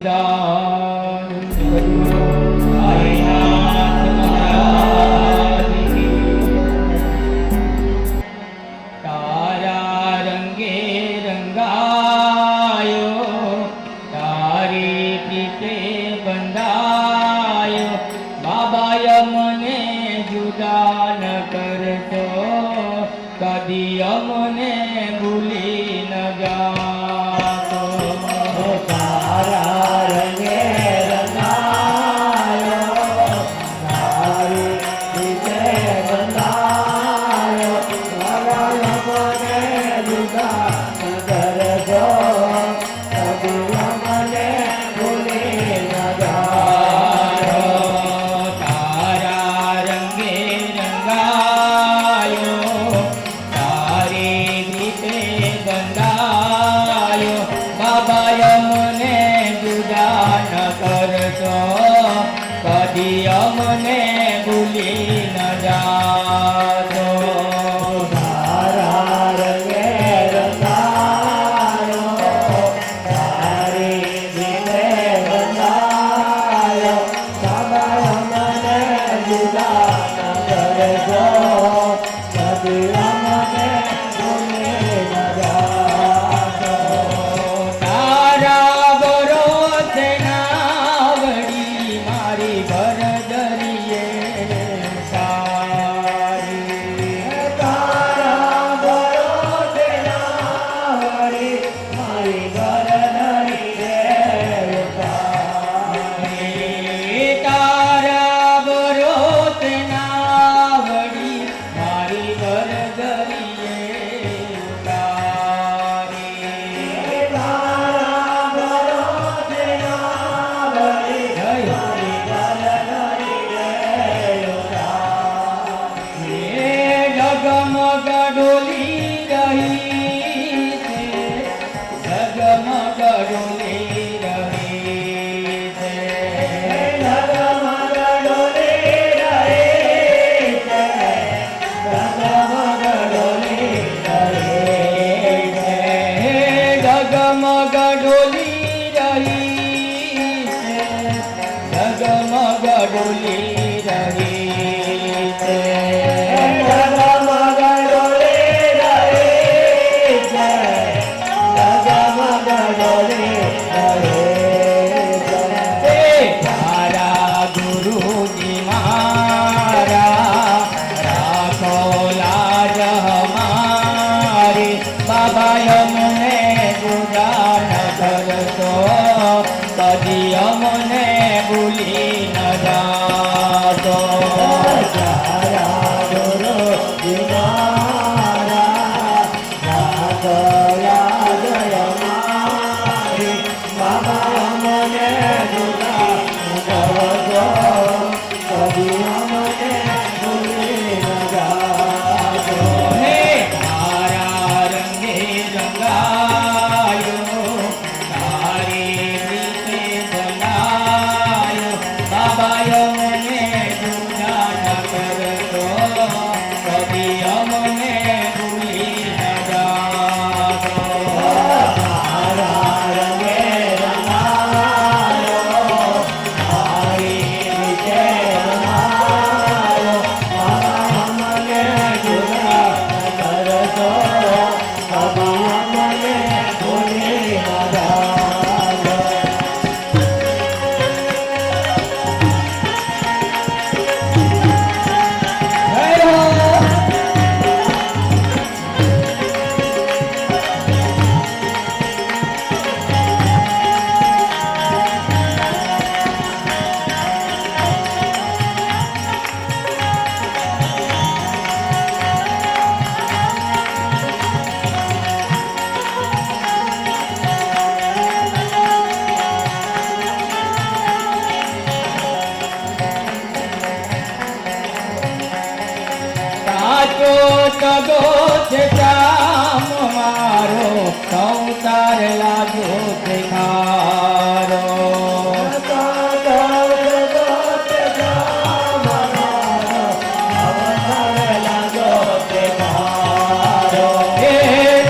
તારા રંગે રંગાયો, તારી પીઠે બંધાયો, બાબાય મને જુદા ન કરશો, કદી અમને ભૂલી ન જાતો. તારા રંગે રંગાયો, તારી પીઠે બંધાયો, બાબાય મને જુદા ન કરશો, કદી અમને ભૂલી ન જાતો. તારા રંગે રંગાયો, તારી પીઠે બંધાયો, બાબાય મને જુદા ન કરશો, કદી અમને ભૂલી ન જાતો. તારા રંગે રંગાયો, તારી પીઠે બંધાયો, બાબાય મને જુદા ન કરશો, કદી અમને ભૂલી ન જાતો. તારા ભરોસે ના વળી મારી ઘરદરીએ સારી. તારા ભરોસે ના વળી મારી ઘરધરી રે ઉતારી. તારા ભરોસે ના વળી મારી ઘરદરીએ ઉતારી. તારા ભરોસે ના વળી મારી ઘરધરી રે ઉતારી. જગમગ ડોલી રહી છે, જગમગ ડોલી રહી છે. ઝગમગ ડોલી રહી છે, ઝગમગ ડોલી રહી છે. જગમગ ડોલી રહી છે, જગમગ ડોલી રહી છે. ઝગમગ ડોલી રહી છે, ઝગમગ ડોલી રહી છે. તારા ગુરુજી મારા રાખો લાજ હમારી, બાબાય મને જુદા ન કરશો, કદી અમને ભૂલી ન જાતો. તારા ગુરુજી મારા રાખો લાજ હમારી, બાબા મને જુદા ન કરશો, કદી અમને ભૂલી ન જાતો. હે તારા રંગે રંગાયો, તારી પીઠે બંધાયો, બાબાય મને જુદા ન કરશો, કદી અમને ભૂલી ન જાતો. તારા રંગે રંગાયો, તારી પીઠે બંધાયો, બાબા મને જુદા ન કરશો, કદી અમને ભૂલી ન જાતો. જય હો. સાચો તગો છે શ્યામ મારો, સંસાર લાજો છે ખારો. હે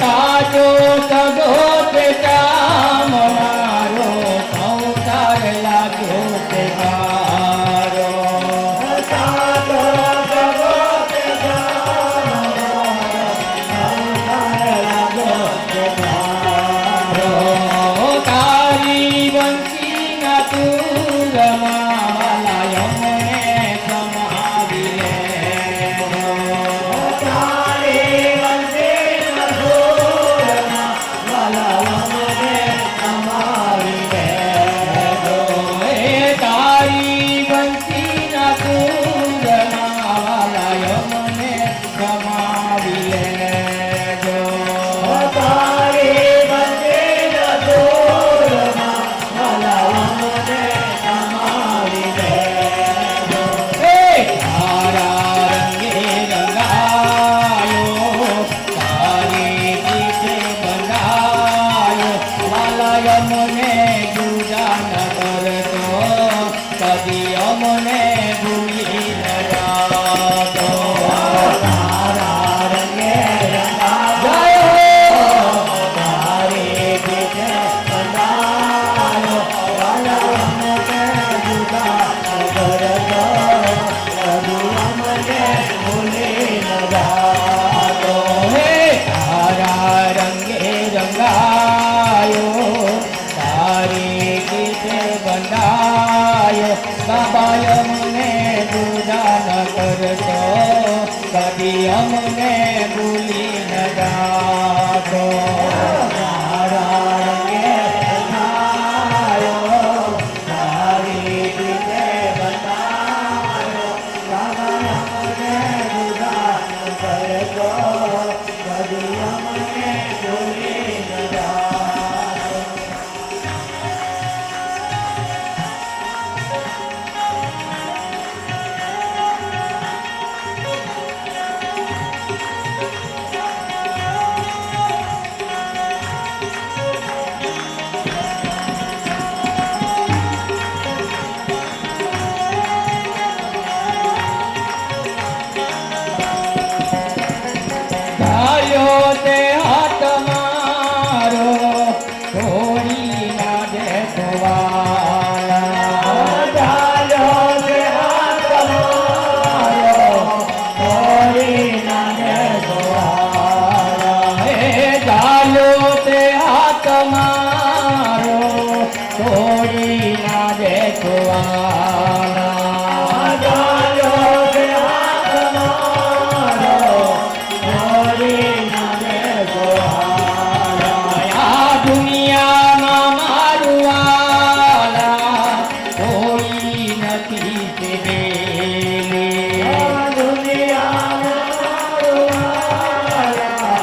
સાચો તગો છે શ્યામ મારો, સંસાર મારો સાતો જગત જાનો સંસાર લાગ્યો છે મારો. તારી બંસીના તુરમાં વાલા યમને સમાવી લેજો. તારી વંશીના સૂરમાં વાલા મને સમાવી દેજો. એ તારી બંસીના તુરમાં વાલા યમને સમાવી લેજો. તારી વંશીના સૂરમાં વાલા મને સમાવી દેજો. એ તારા રંગે રંગાયો, તારી પીઠે બંધાયો, વાલા યમને જુદા ન કરતો, કદી અમને ભૂલી ન જાતો. તારા રંગે રંગાયો, તારી પીઠે બંધાયો, વાલા મને જુદા ન કરતો, કદી અમને ભૂલી ન જાતો. હે તારા રંગે રંગાયો, તારી પીઠે બંધાયો, બાબા અમને જુદા ન કરતો, કદી અમને ભૂલી ન જાતો. તારા રંગે રંગાયો, તારી પીઠે બંધાયો, વાલા મને જુદા ન કરતો, કદી અમને ભૂલી ન જાતો. ધાર્યો તે હાથ મારો, છોડી ના દેતો વાલા. ચાલ્યો તે હાથ મારો, છોડી ના દેતો વાલા. હે ચાલ્યો તે હાથ મારો, છોડી ના દેતો વાલા. ચાલ્યો તે હાથ મારો, છોડી ના દેતો વાલા. આ દુનિયામાં મારું વાલા, કોઈ નથી તે બેલી. આ દુનિયામાં મારું વાલા,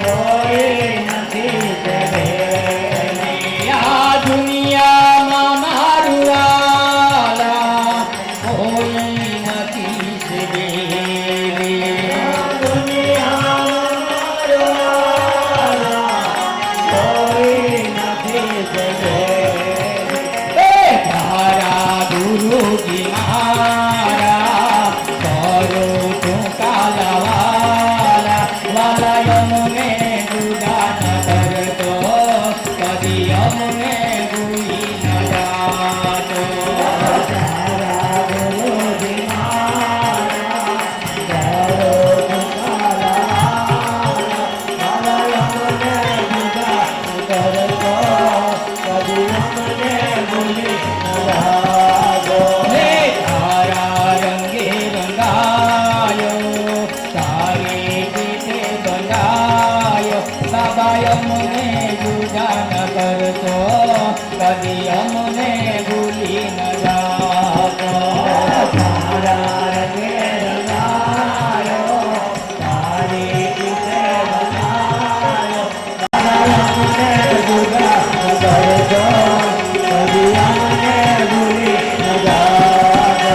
કોઈ નથી તે બેલી. આ દુનિયામાં મારું વાલા, કોઈ નથી તે બેલી. આ દુનિયામાં મારું વાલા, કોઈ નથી તે બેલી. એ તારા ગુરુજી મારા, કરું તું કાલાવાલા, વાલા યમને જુદા ન કરતો, કદી અમને ભૂલી ન જાતો. તારા ગુરુજી મારા, તારો તુકારા, વાલા અમને જુદા ન કરતો, કદી અમને ભૂલી ન જાતો. હે તારા રંગે રંગાયો, તારી પીઠે બંધાયો, બાબા અમને જુદા ન કરતો, કદી અમને ભૂલી ન જાતો. તારા રંગે રંગાયો, તારી પીઠે બંધાયો, વાલા અમને જુદા ન કરતો, કદી અમને ભૂલી ન જાતો.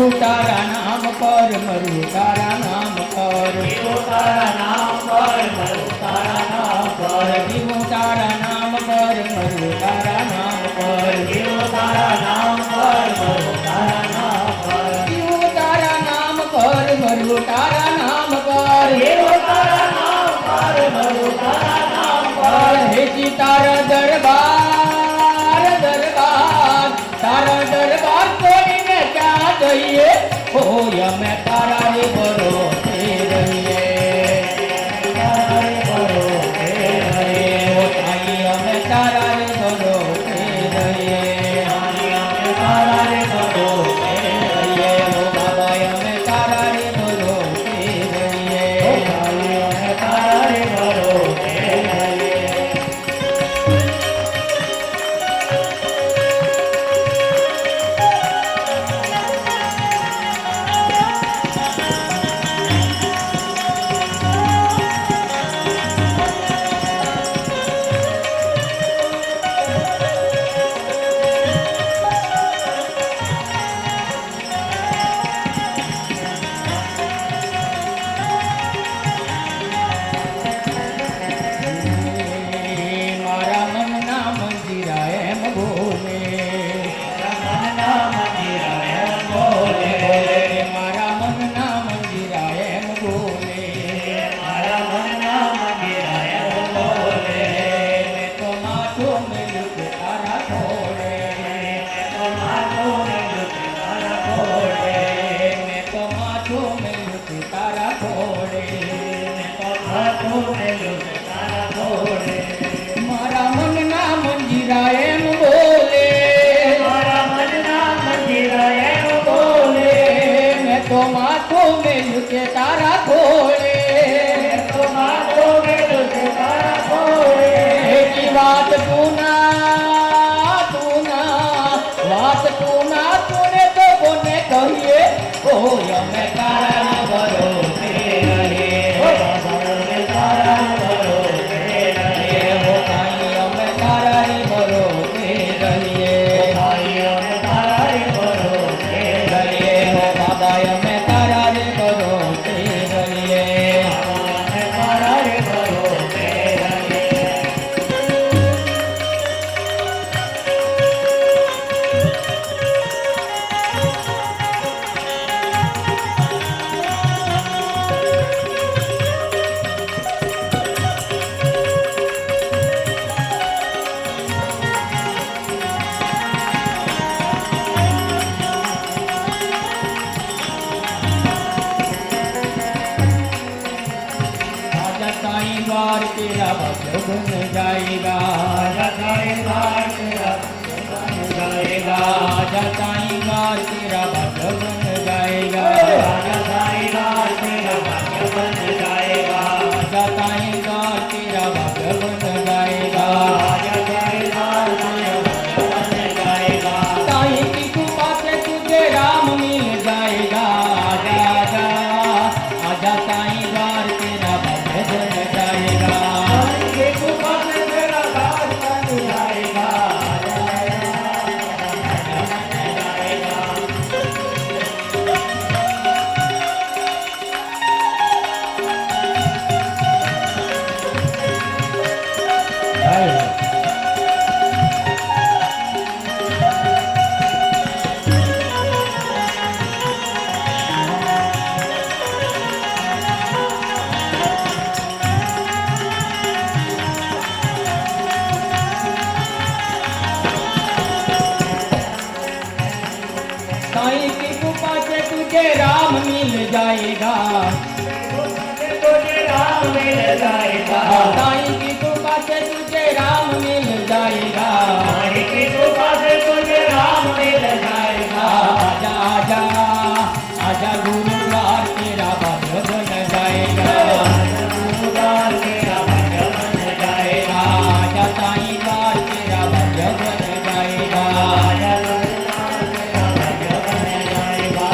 जीवू तारा नाम पर मरू तारा नाम पर जीवो तारा नाम पर मरु तारा नाम पर जीवू तारा नाम पर मरू तारा नाम पर जीवो तारा नाम पर मरु तारा नाम पर जीवू तारा नाम पर मरू तारा नाम पर जीवो तारा नाम पर मरु तारा नाम पर हेजी तारा दरबार दरबार तारा दरबार कोઈને ક્યાં જઈએ હોય અમે તારા રે ભરોસે રહીએ तारा रे भरोसे रहे आई અમે તારા રે ભરોસે રહીએ तारा रे भरोसे રહીએ ઓ બાબા અમે તારા રે ભરોસે રહીએ तारा रे भरोसे रहे મારા મનના મંદિરા એમ બોલે मना मंदिरा है बोले મારા મનના મંદિરા એમ બોલે मारा मना मंदिरा है बोले મેં તો માથું મેલ્યું કે તારા ખોળે तो मानो में तारा खोले મેં તો માથું મેલ્યું કે તારા ખોળે तो मानो में तारा खोले મારા મનના મંદિરા એમ બોલે मारा मना मंदिरा है बोले મેં તો માથું મેલ્યું કે તારા ખોળે तो मानो में तारा खोले એકી વાત તું ના વાત તું ના તુને તો કોને કહીએ કોઈ અમે તારા ભરોસે રહીએ तारा भरोसे એ હો કાંઈ અમે તારા ભરોસે રહીએ तारा रे भरोसे રહીએ હો બાબા અમે તારા ભરોસે રહીએ तारा रे भरोसे रहे राजा साईं द्वार तेरा भक्त बन जाएगा राजा साईं द्वार तेरा भक्त बन जाएगा राजा साईं द्वार तेरा भक्त बन जाएगा राजा साईं द्वार तेरा भक्त बन जाएगा राजा साईं द्वार तेरा भक्त बन जाएगा राजा साईं द्वार तेरा भक्त बन जाएगा साईं की कृपा से तुझे राम मिल जाएगा आजा आजा आजा साईं द्वार तेरा भक्त बन जाएगा ये कृपा से तेरा दास बन जाएगा साईं की कृपा से तुझे राम मिल जाएगा तुझे राम मिल जाएगा साईं की कृपा से तुझे राम मिल जाएगा हरि की कृपा से तुझे राम मिल जाएगा आजा आजा आजा गुरुद्वार तेरा भक्त बन जाएगा गुरुद्वार तेरा भक्त बन जाएगा आजा साईं द्वार तेरा भक्त बन जाएगा राजा गुरुद्वार तेरा भक्त बन जाएगा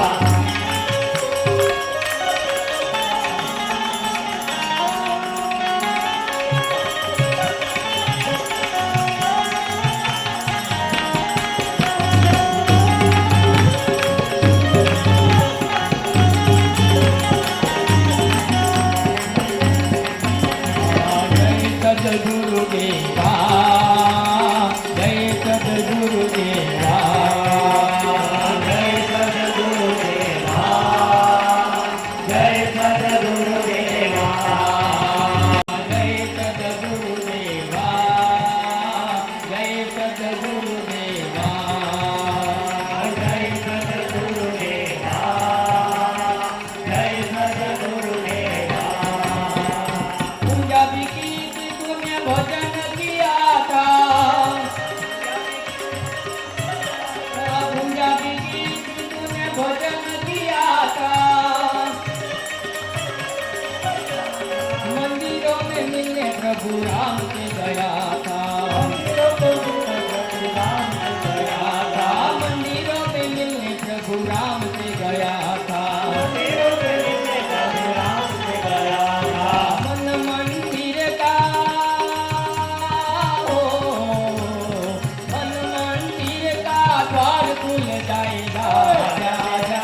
सद्गुरुदेवा जय सद्गुरुदेवा जय सद्गुरुदेवा जय सद्गुरुदेवा जय सद्गुरुदेवा जय सद्गुरुदेवा जय सद्गुरुदेवा जय सद्गुरुदेवा पंजाबी गीत तूने भजन किया था पंजाबी गीत तूने भजन किया था मंदिरों में मिलने प्रभु राम से गया था मंदिरों में मिलने प्रभु राम से गया था मन मंदिर का हो मन मंदिर का द्वार खुल जाएगा आजा आजा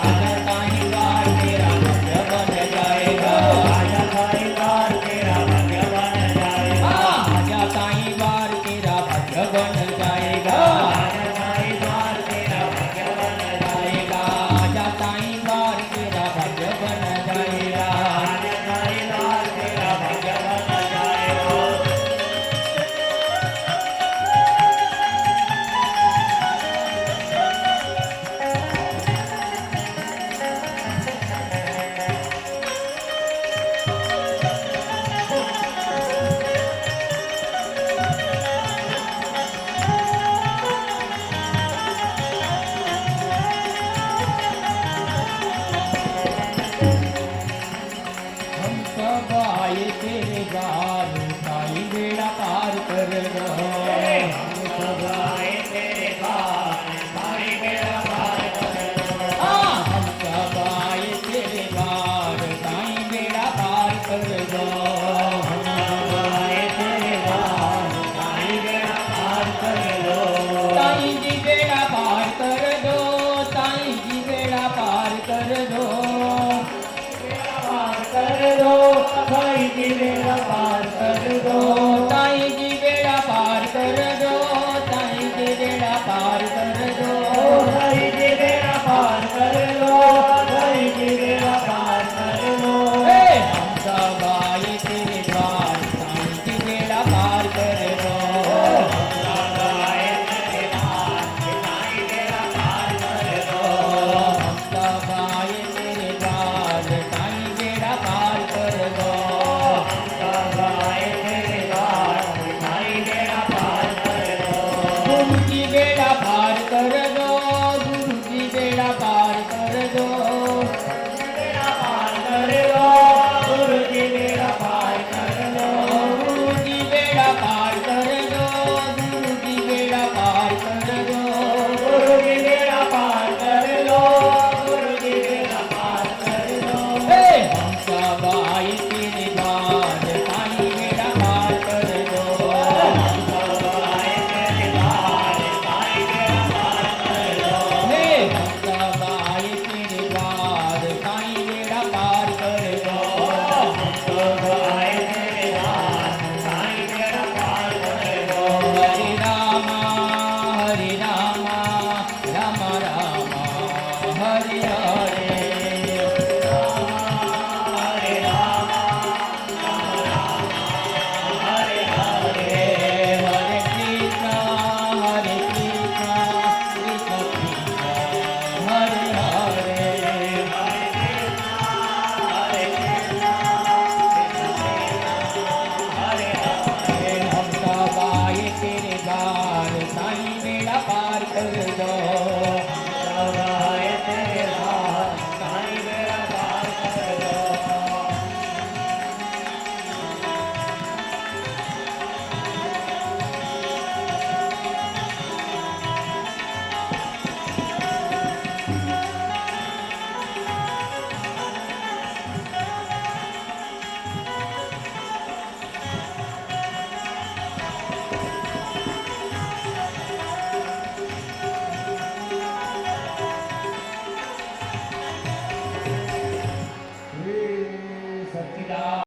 आजा ताई द्वार तेरा भव्य बन जाएगा आजा ताई द्वार तेरा भव्य बन जाएगा आजा ताई द्वार तेरा भव्य बन जाएगा आजा ताई द्वार तेरा भव्य बन जाएगा आजा ताई द्वार तेरा भव्य बन जाएगा आजा ताई द्वार तेरा भव्य बन जाएगा हम सब आए तेरे द्वार ताई बेड़ा पार कर दो हम सब आए तेरे द्वार ताई बेड़ा पार कर दो हम सब आए तेरे द्वार ताई बेड़ा पार कर दो हम सब आए तेरे द्वार ताई बेड़ा पार कर दो ताई जी बेड़ा पार कर दो ताई जी बेड़ा पार कर दो पार कर दो ताई जी बेड़ा पार कर दो